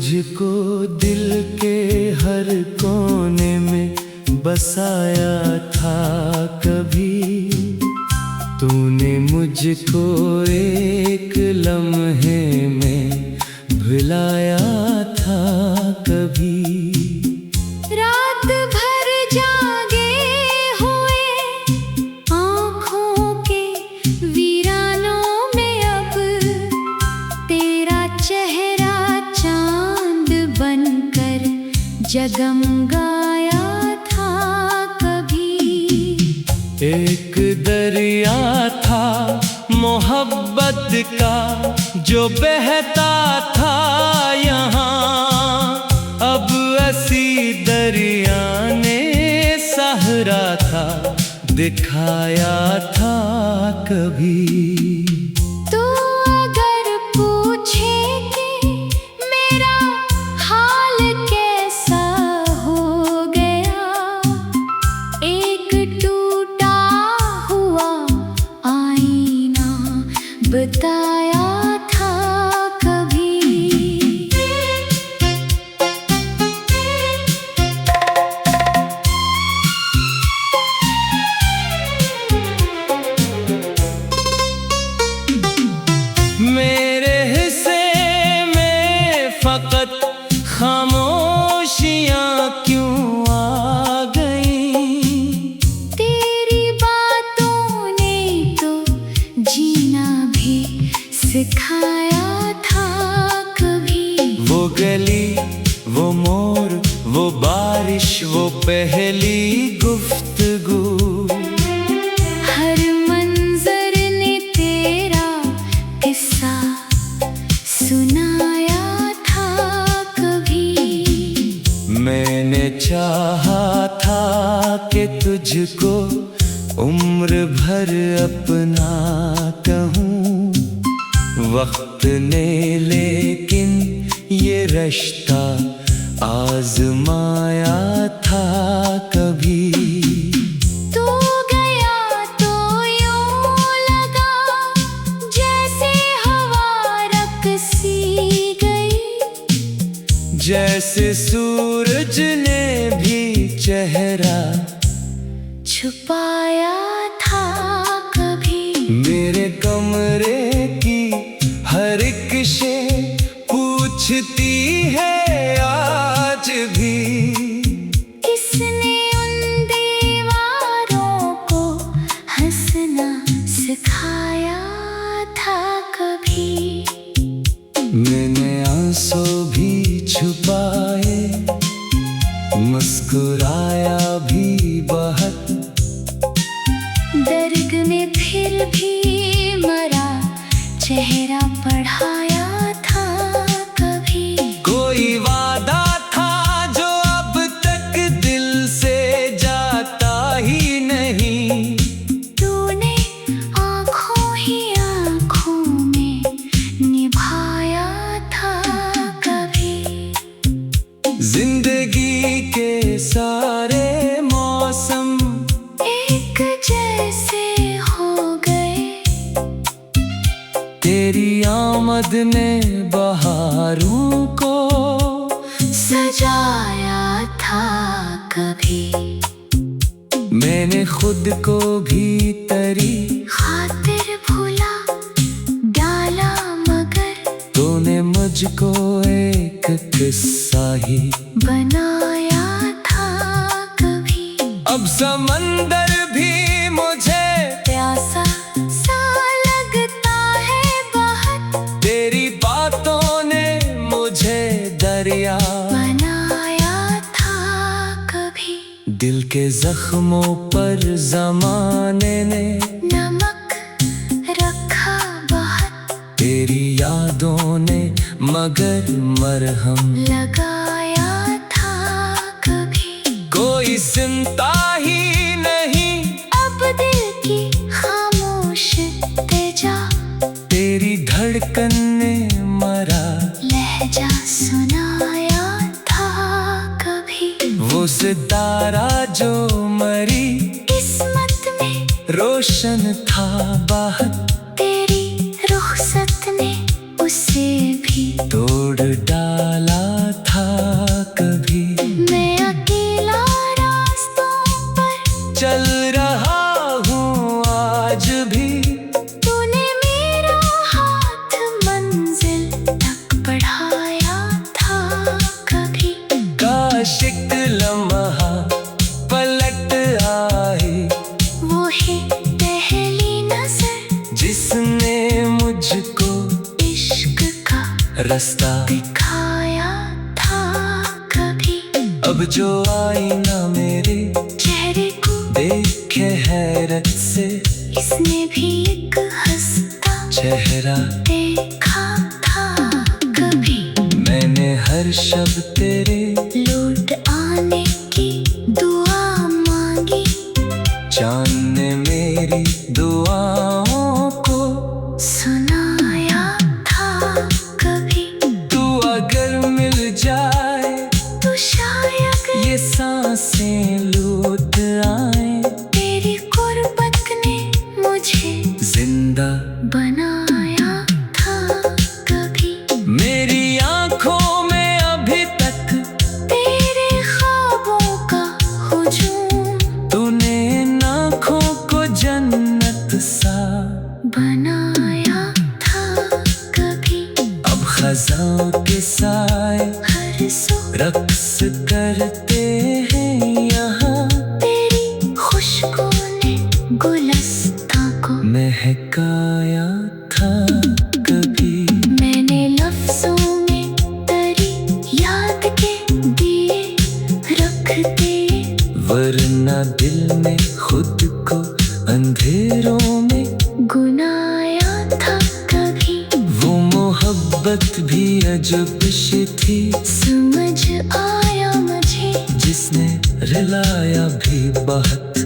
तुझको दिल के हर कोने में बसाया था कभी। तूने मुझको एक लम्हे में भुलाया था कभी। रात भर जागे हुए आँखों के वीरानों में अब तेरा चेहरा चांद बनकर जगमगाया था कभी। एक दरिया था मोहब्बत का जो बहता था यहाँ, अब ऐसी दरिया ने सहारा था दिखाया था कभी। तू अगर पूछे कि मेरा हाल कैसा हो गया, एक टूटा हुआ आईना बताया था कभी। मेरे हिस्से में फकत खामोशियां क्यों आ गईं? तेरी बातों ने तो जीना भी सिखाया था कभी। वो गली, वो मोड़, वो बारिश, वो पहली गुफ्तगू, हर मंजर ने तेरा किस्सा सुनाया था कभी। मैंने चाहा था कि तुझको उम्र भर अपना कहूँ। वक्त ने लेकिन ये रिश्ता आजमाया था कभी। तू गया तो यूं लगा जैसे हवा रकसी गई, जैसे सूरज ने भी चेहरा छुपाया था कभी। मेरे कमरे की हर एक शे पूछती है आज भी, किसने उन दीवारों को हंसना सिखाया था कभी। मैंने आंसू भी छुपाए, मुस्कुराया भी बहुत, दर्द ने फिर भी मरा चेहरा पढ़ाया था कभी। कोई वादा था जो अब तक दिल से जाता ही नहीं, तूने आँखों ही आँखों में निभाया था कभी। जिंदगी के सारे मौसम एक जैसे हो गए, तेरी आमद ने बहारों को सजाया था कभी। मैंने खुद को भी तेरी खातिर भुला डाला मगर तूने मुझको एक किस्सा ही बनाया था कभी। अब समंदर भी मुझे प्यासा सा लगता है बहुत, तेरी बातों ने मुझे दरिया बनाया था कभी। दिल के जख्मों पर जमाने ने नमक रखा बहुत, तेरी यादों ने मगर मरहम लगाया था कभी। कोई सुनता ही नहीं अब दिल की खामोश तेजा, तेरी धड़कन ने मरा लहजा सुनाया था कभी। वो सितारा जो मरी किस्मत में रोशन था बहुत, तेरी रुखसत ने उसे भी तोड़ डाला रास्ता दिखाया था कभी। अब जो आईना मेरे चेहरे को देखे हैरत से, इसने भी एक हंसता चेहरा देखा था कभी। मैंने हर शब्द तेरे लौट आने की दुआ मांगी। चांद ने मेरी दुआओं को सुनाया था कभी। तू अगर मिल जाए तो शायद ये सांसें लौट आए। तेरी गुर्बत ने मुझे जिंदा बनाया था कभी। मेरी आंखों में अभी तक तेरे ख्वाबों का हुजूम तूने इन आँखों को जन्नत सा बनाया था कभी। अब खज़ां के साए हर सो रक्स करते हैं यहाँ। तेरी खुशबू ने गुलस्तां को महकाया था कभी। मैंने लफ्जों में तेरी याद के दिए रख दिए। वरना दिल में खुद को अंधेरों में गुनाया था कभी। वो मोहब्बत भी अजब सी थी, समझ आया मुझे जिसने रुलाया भी बहुत।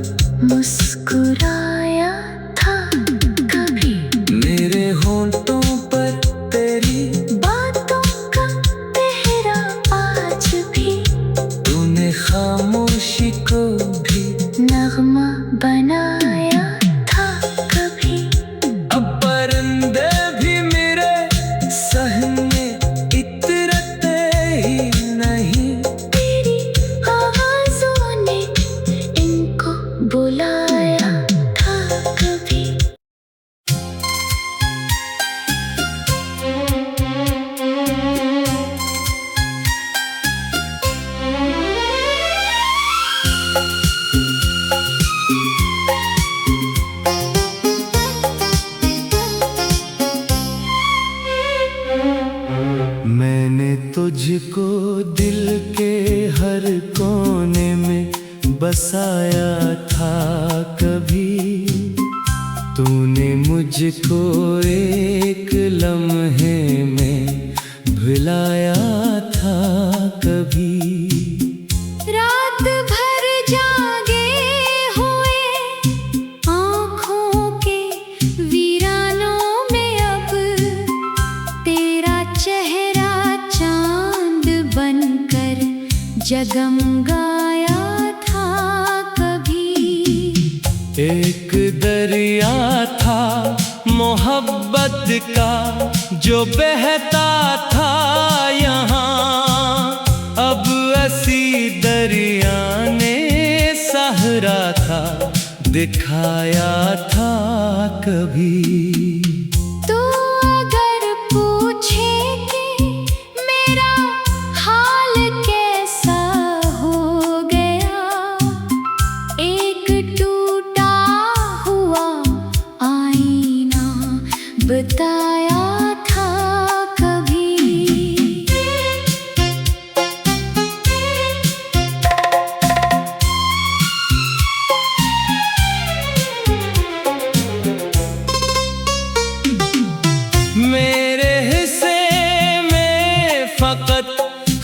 मुस्कुराया था कभी। मेरे होंठों पर तेरी बातों का पहरा आज भी। तूने खामोशी को भी नगमा बनाया था कभी। अब परिंदे भी मेरे सहने इतरते ही नहीं। तेरी आवाज़ों ने इनको बुलाया था कभी। मैंने तुझको दिल के हर कोने में बसाया था कभी। तूने मुझको एक लम्हे में भुलाया था कभी। रात भर जागे हुए आँखों के वीरानों में अब तेरा चेहरा चांद बनकर जगमगाया था कभी। एक दरिया था मोहब्बत का जो बहता था यहाँ। अब ऐसी दरिया ने सहारा था दिखाया था कभी। तो अगर पूछे कि मेरा हाल कैसा हो गया, एक टूटा हुआ आईना बताया था कभी। मेरे हिस्से में फकत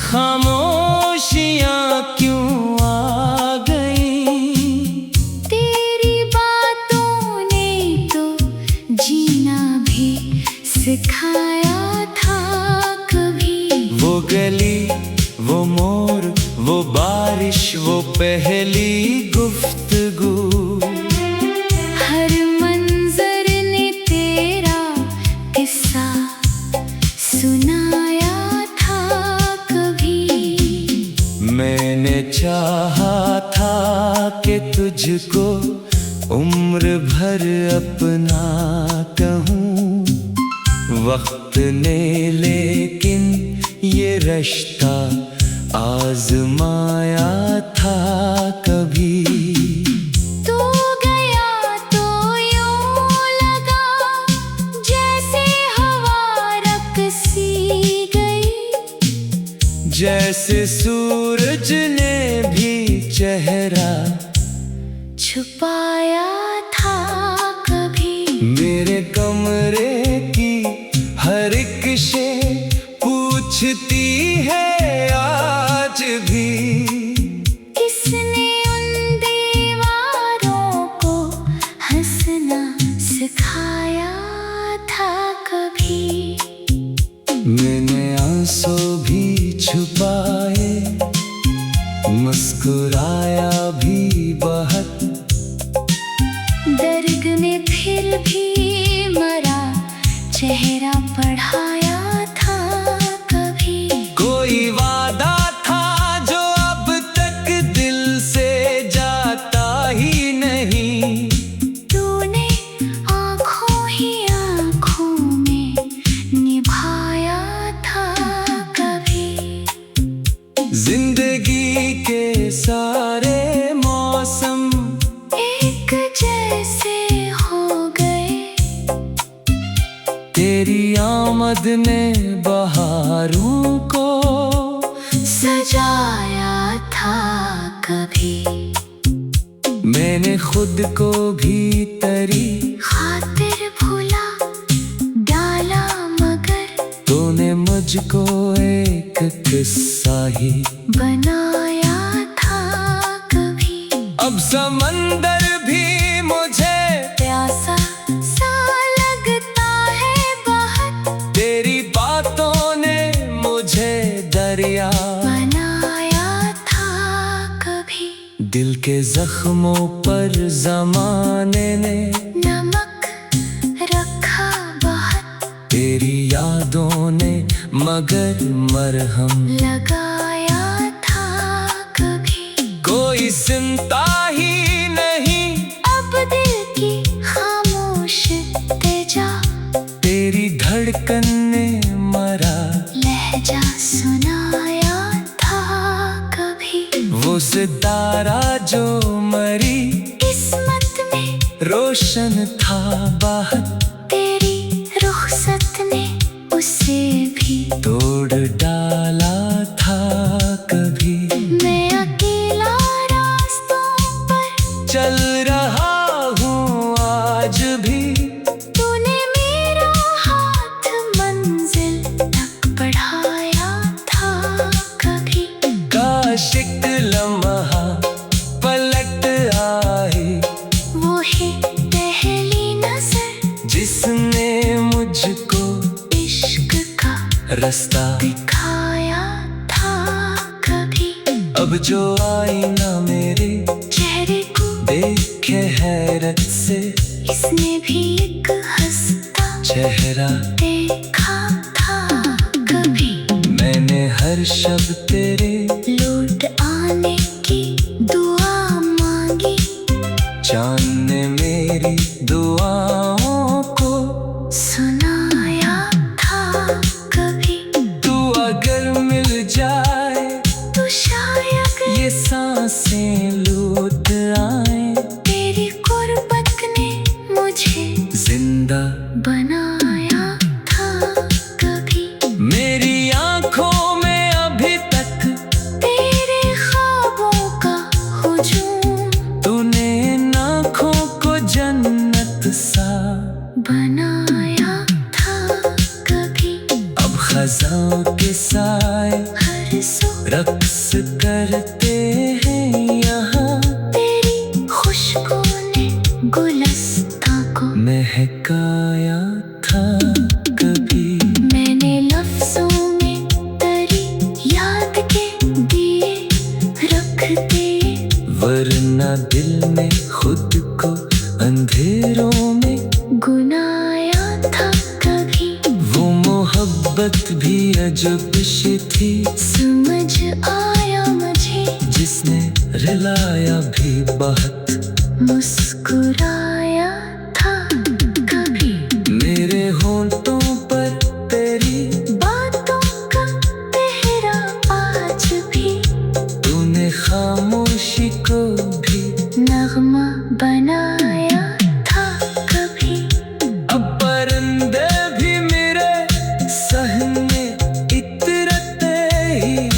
खामोशियाँ क्यों आ गईं? तेरी बातों ने तो जीना भी सिखाया था कभी। वो गली, वो मोर, वो बारिश, वो पहली गुफ्तगू। हर मंजर ने तेरा किस्सा सुनाया था कभी। मैंने चाहा था कि तुझको उम्र भर अपना कहूँ। वक्त ने लेकिन ये रिश्ता आजमाया था कभी। तू गया तो यूं लगा जैसे हवा रक्सी जैसे सूरज ने भी चेहरा छुपाया था कभी। मेरे कमरे की हर एक शे पूछती है आज भी, किसने उन दीवारों को हंसना सिखाया था कभी। मैंने आंसू भी छुपाए, मुस्कुराया भी बहुत, दर्द ने फिर भी मरा चेहरा पढ़ाया था कभी। कोई वादा था जो अब तक दिल से जाता ही नहीं, तूने आँखों ही आँखों में निभाया था कभी। जिंदगी के सारे मौसम एक जैसे हो गए, तेरी आमद ने बहारों को सजाया था कभी। मैंने खुद को भी तेरी खातिर भुला डाला मगर तूने मुझको एक किस्सा ही बनाया था कभी। अब समंदर भी मुझे प्यासा सा लगता है बहुत, तेरी बातों ने मुझे दरिया बनाया था कभी। दिल के जख्मों पर जमाने ने नमक रखा बहुत, तेरी यादों ने मगर मरहम लगाया था कभी। कोई सुनता ही नहीं अब दिल की खामोश तेजा, तेरी धड़कन ने मरा लहजा सुनाया था कभी। वो सितारा जो मरी किस्मत में रोशन था बहुत, तेरी रुखसत ने उसे भी तोड़ डाला था कभी। मैं अकेला रास्तों पर चल रहा हूँ आज भी, तूने मेरा हाथ मंजिल तक बढ़ाया था कभी। काश एक लम्हा पलट आए, वो है पहली नजर जिसने मुझको इश्क का रास्ता दिखाया था कभी। अब जो आईना मेरे चेहरे को देखे हैरत से, इसने भी एक हंसता चेहरा देखा था कभी। मैंने हर शब्द तेरे लौट आने की दुआ मांगी, चाँद ने मेरी दुआओं को सुनाया था कभी। तू अगर मिल जाए तो शायद ये सांसें लौट आए, तेरी गुर्बत ने मुझे जिंदा बनाया था कभी। मेरी आंखों में अभी तक तेरे ख्वाबों का हुजूम तूने इन आँखों को जन्नत सा बनाया था कभी। अब खजां के साए हर सो रक्स करते हैं यहाँ, तेरी खुशबू ने गुलस्तां को महकाया था कभी। मैंने लफ्जों में तेरी याद के दिए रख दिए, वरना दिल ने खुद को अंधेरों में गुनाया था कभी। वो मोहब्बत भी अजब सी थी, समझ आया मुझे जिसने रिलाया भी बहुत, मुस्कुराया था कभी। मेरे होंठों पर तेरी बातों का पहरा आज भी, तूने खामोशी को भी नगमा बनाया था कभी। अब परिंदे भी मेरे सहने इतरते ही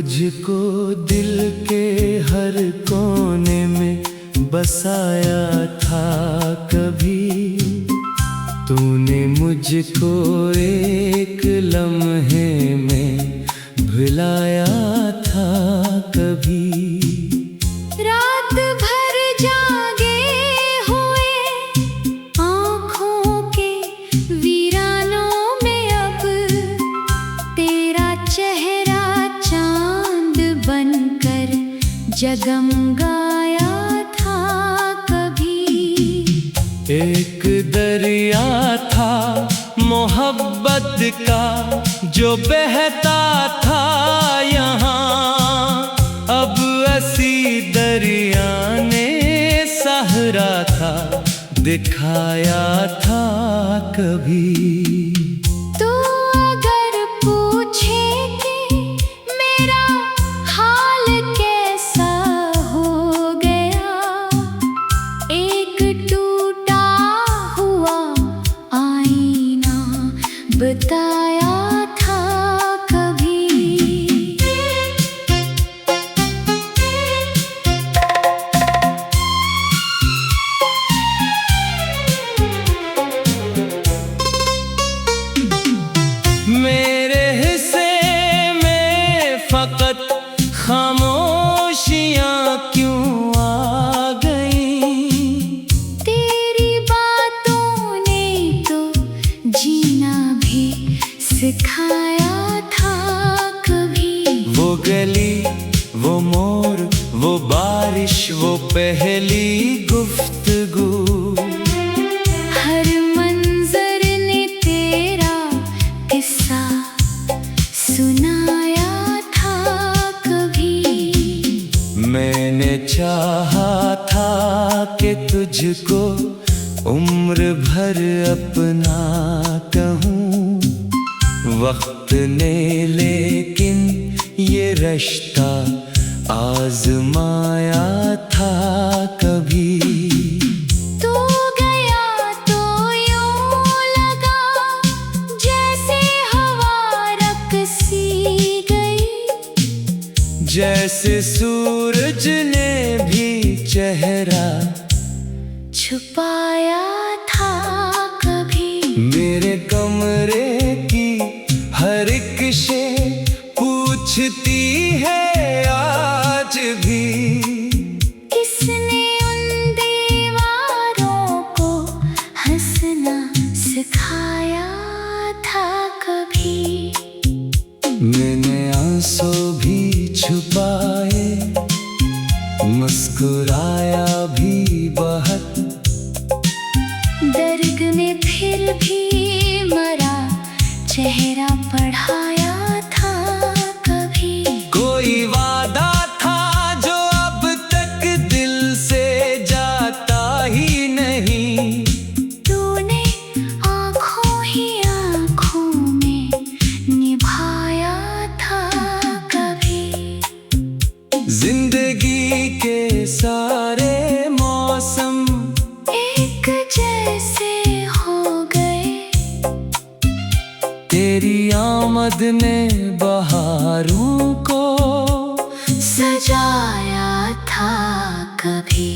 तुझको दिल के हर कोने में बसाया था कभी। तूने मुझको एक लम्हे में भुलाया था कभी। रात भर जागे हुए आँखों के वीरानों में अब तेरा चेहरा चांद बनकर जगमगाया था कभी। एक दरिया था मोहब्बत का जो बहता था यहाँ, अब ऐसी दरिया ने सहारा था दिखाया था कभी। तू अगर पूछे कि मेरा हाल कैसा हो गया, एक टूटा हुआ आईना बताया था कभी। मेरे हिस्से में फकत खामोशियाँ क्यों आ गईं? तेरी बातों ने तो जीना भी सिखाया था कभी। वो गली, वो मोर, वो बारिश, वो पहली गुफ्तगू, हर मंजर ने तेरा किस्सा सुनाया था कभी। मैंने चाहा था कि तुझको उम्र भर अपना कहूँ। वक्त ने लेकिन ये रिश्ता आजमाया था कभी। तू गया तो यूं लगा जैसे हवा रकसी गई, जैसे सूरज ने भी चेहरा छुपाया था कभी। मेरे कमरे की हर एक शे पूछती है आज भी, किसने उन दीवारों को हंसना सिखाया था कभी। मैंने आंसू भी छुपाए, मुस्कुराया भी बहुत, दर्द में फिर भी मरा चेहरा पढ़ाया था कभी। कोई वादा था जो अब तक दिल से जाता ही नहीं, तूने आँखों ही आँखों में निभाया था कभी। जिंदगी के सारे मौसम एक जैसे हो गए, तेरी आमद ने बहारों को सजाया था कभी।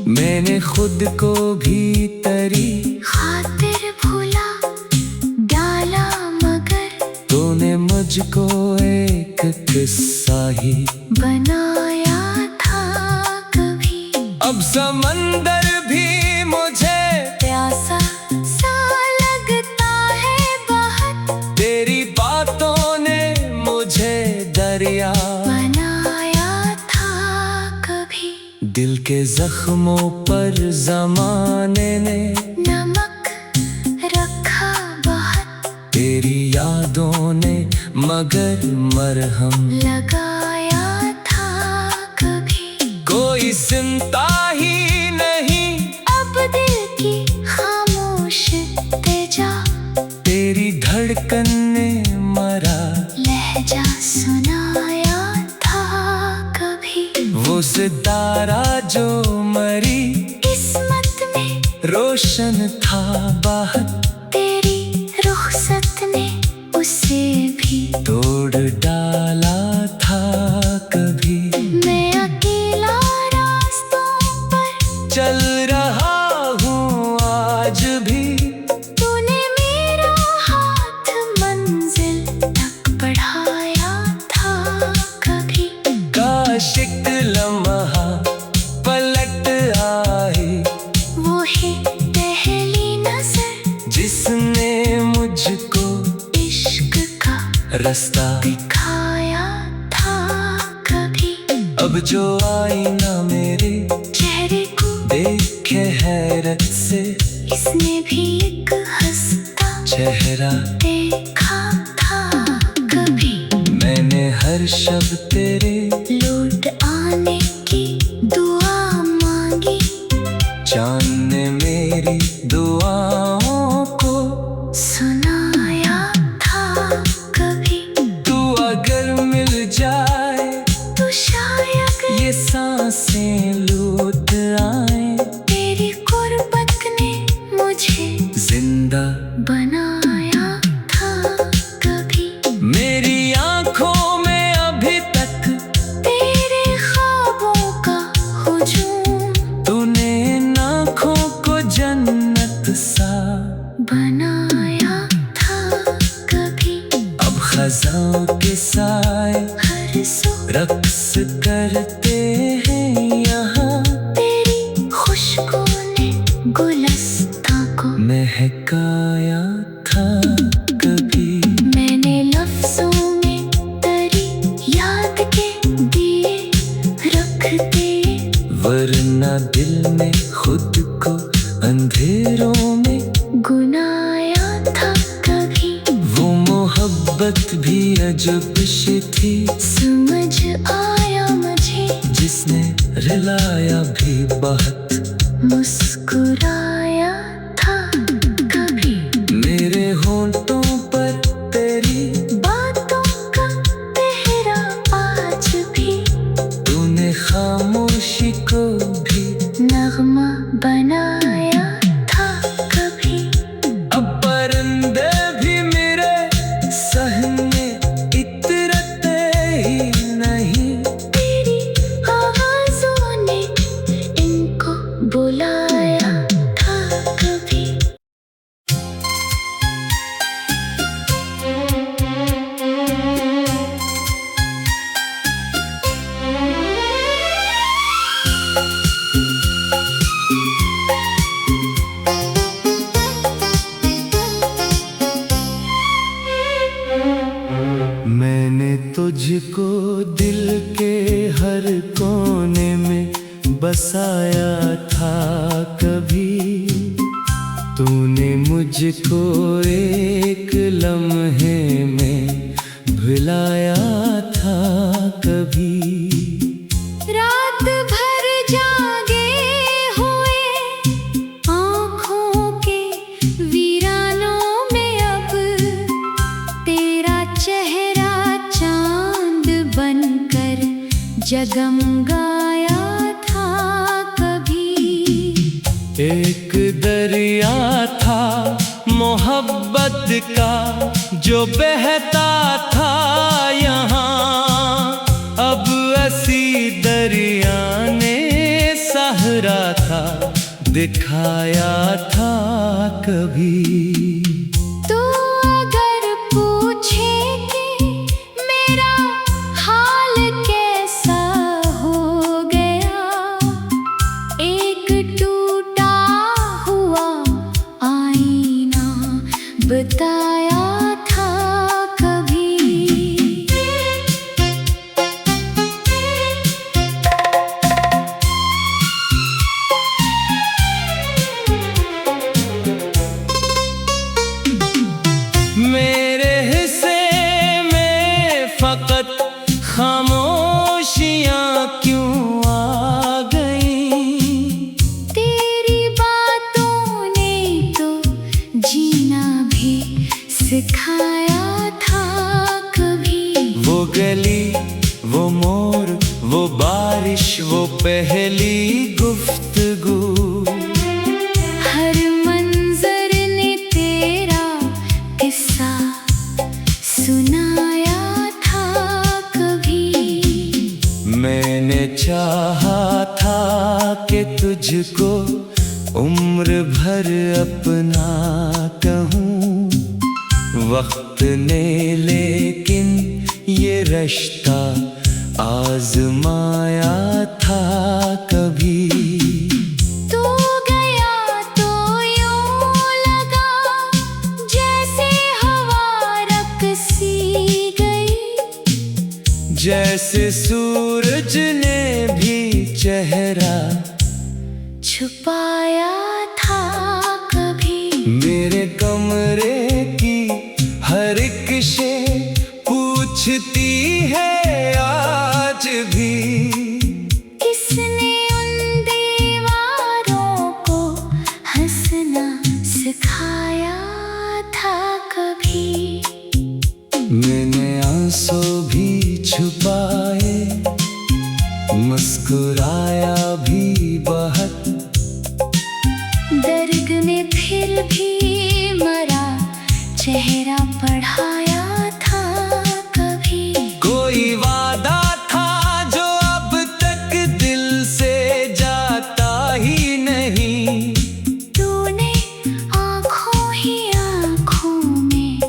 मैंने खुद को भी तेरी खातिर भुला डाला मगर तूने मुझको एक किस्सा ही बनाया था कभी। अब समंदर भी मुझे प्यासा सा लगता है बहुत, तेरी बातों ने मुझे दरिया बनाया था कभी। दिल के जख्मों पर जमाने ने नमक रखा बहुत, तेरी यादों ने मगर मरहम लगाया था कभी। कोई सुनता ही नहीं अब दिल की खामोश तेजा, तेरी धड़कन ने मरा लहजा सुनाया था कभी। वो सितारा जो मरी किस्मत में रोशन था बहुत, तेरी रुखसत ने उसे भी तोड़ डाला जिसने मुझको इश्क का रास्ता दिखाया था कभी। अब जो आईना मेरे चेहरे को देखे हैरत से, इसने भी एक हंसता चेहरा देखा था कभी। मैंने हर शब्द तेरे लौट आने की दुआ मांगी, जानने मेरी दुआओं को सुनाया था कभी। तू अगर मिल जाए तो शायद ये सांसें लूट आए, तेरी गुर्बत ने मुझे जिंदा बनाया था कभी। मेरी आंखों में अभी तक तेरे ख्वाबों का हुजूम तूने आँखों को जन्नत सा बनाया था कभी। अब खजाओं के साए हर सो रक्स करते हैं यहाँ, तेरी खुशबू ने गुलस्तां को महकाया था कभी। मैंने लफ्जों में तेरी याद के दिए रख दिए, वरना दिल में खुद को अंधेरों में गुनाया था कभी। वो मोहब्बत भी अजब सी थी, समझ आया मुझे जिसने रुलाया भी बहुत, मुस्कुराया था कभी। मेरे होंठों पर तेरी बातों का तेरा आज भी तूने खामोशी को भी नगमा बनाया था कभी। अब परिंदे भी मेरे सहने इतरते ही नहीं, तेरी आवाज़ों ने इनको बुलाया था कभी। मैंने तुझको दिल के हर कोने में बसाया था कभी, तूने मुझको एक लम्हे में भुलाया था कभी। रात भर जागे हुए आँखों के वीरानों में अब तेरा चेहरा चांद बनकर जगमगाया था कभी। एक दरिया था मोहब्बत का जो बहता था यहाँ, अब ऐसी दरिया ने सहरा था दिखाया था कभी। तू अगर पूछे कि मेरा हाल कैसा हो गया, एक टूटा हुआ आईना बताया था कभी। मेरे हिस्से में फकत खामोशियाँ क्यों आ गईं, तेरी बातों ने तो जीना भी सिखाया था कभी। वो गली वो मोड़ वो बारिश वो पहली गुफ्तगू, हर मंजर ने तेरा किस्सा सुनाया था कभी। मैंने चाहा था कि तुझको उम्र भर अपना कहूँ, वक्त ने लेकिन ये रिश्ता आजमाया था कभी। तू गया तो यूं लगा जैसे सूरज ने भी चेहरा छुपाया था कभी। मेरे कमरे की हर एक शे पूछती है आज भी, किसने उन दीवारों को हंसना सिखाया था कभी। मैंने आंसू भी छुपाए, मुस्कुराया भी बहुत, दर्द ने फिर भी मरा चेहरा पढ़ाया था कभी। कोई वादा था जो अब तक दिल से जाता ही नहीं, तूने आँखों ही आँखों में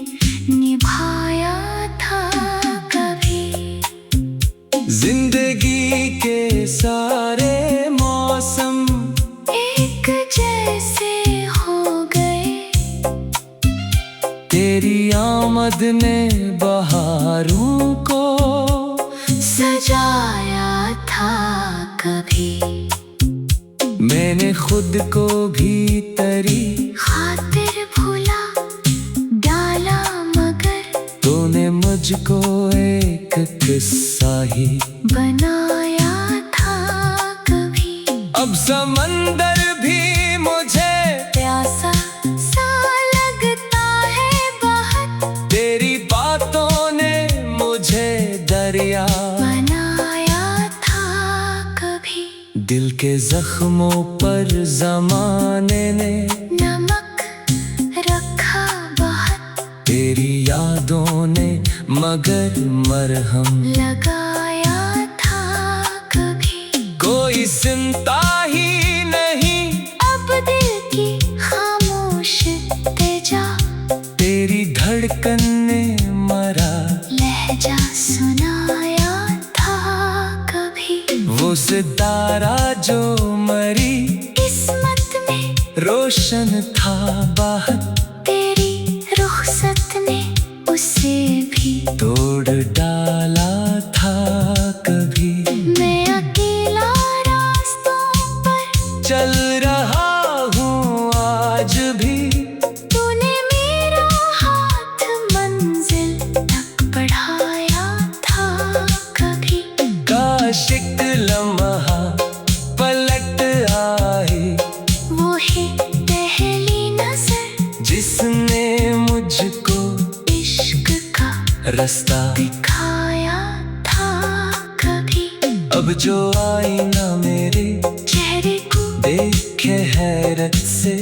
निभाया था कभी। जिंदगी के सारे मौसम एक जैसे हो गए, तेरी आमद ने बहारों को सजाया था कभी। मैंने खुद को भी तेरी खातिर भुला डाला मगर तूने मुझको एक किस्सा ही बनाया था कभी। अब समंदर भी मुझे प्यासा सा लगता है बहुत, तेरी बातों ने मुझे दरिया बनाया था कभी। दिल के जख्मों पर जमाने ने नमक रखा बहुत, तेरी यादों ने मगर मरहम लगाया था कभी। कोई सुनता ही नहीं अब दिल की खामोश तेजा, तेरी धड़कन ने मरा लहजा सुनाया था कभी। वो सितारा जो मरी किस्मत में रोशन था बहुत, तेरी रुखसत ने उसे भी तोड़ डाला था कभी। मैं अकेला रास्तों पर चल रहा हूँ आज भी, तूने मेरा हाथ मंजिल तक बढ़ाया था कभी। काश एक लम्हा पलट आए, वो है पहली नजर जिसने मुझको इश्क का रास्ता दिखाया था कभी। अब जो आईना मेरे चेहरे को देखे हैरत से,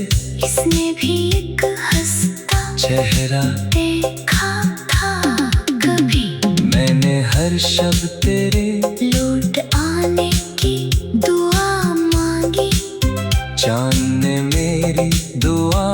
इसने भी एक हंसता चेहरा देखा था कभी। मैंने हर शब्द तेरे लौट आने की दुआ मांगी, चांद ने मेरी दुआ